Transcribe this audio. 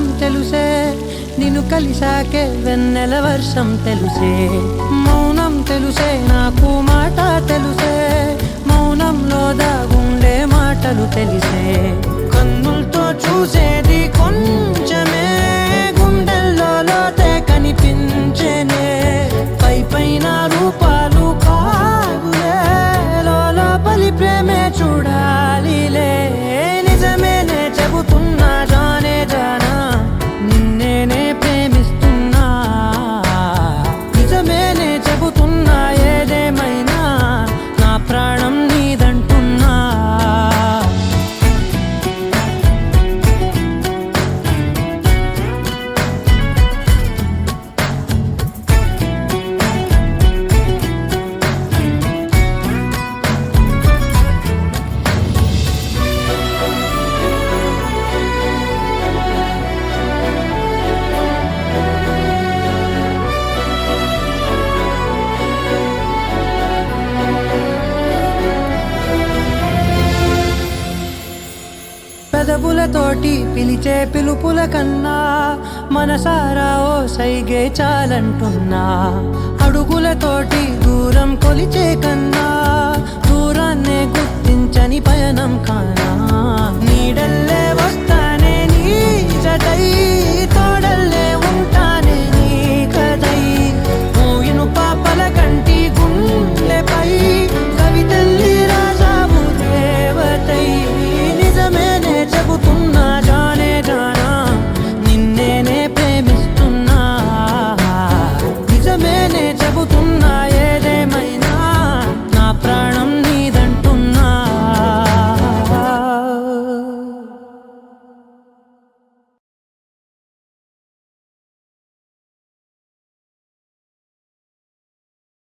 దూరం తెలుసే, నిన్ను కలిసాకే వెన్నెల వర్షం తెలుసే. మౌనం తెలుసే నాకు మాట తెలుసే, మౌనంలో దాగుండే మాటలు తెలిసే. కన్నులతో చూసేది కొంచెమే, గుండెల్లో లోతే కనిపించేనే. పై పైన రూపాలు కాదులే, లోపలి ప్రేమే చూడాలిలే. నిజమేనే చెబుతున్నా జానే జానా, నిన్నేనే ప్రేమిస్తున్నా. నిజమేనే చెబుతున్నా ఏదేమైనా, నా ప్రాణం నీదంటున్నా. పెదవులతోటి పిలిచే పిలుపుల కన్నా, మనసారా ఓ సైగే చాలంటున్నా. అడుగులతోటి దూరం కొలిచే కన్నా, దూరాన్నే గుర్తించని పయనం కానా. నీడల్ల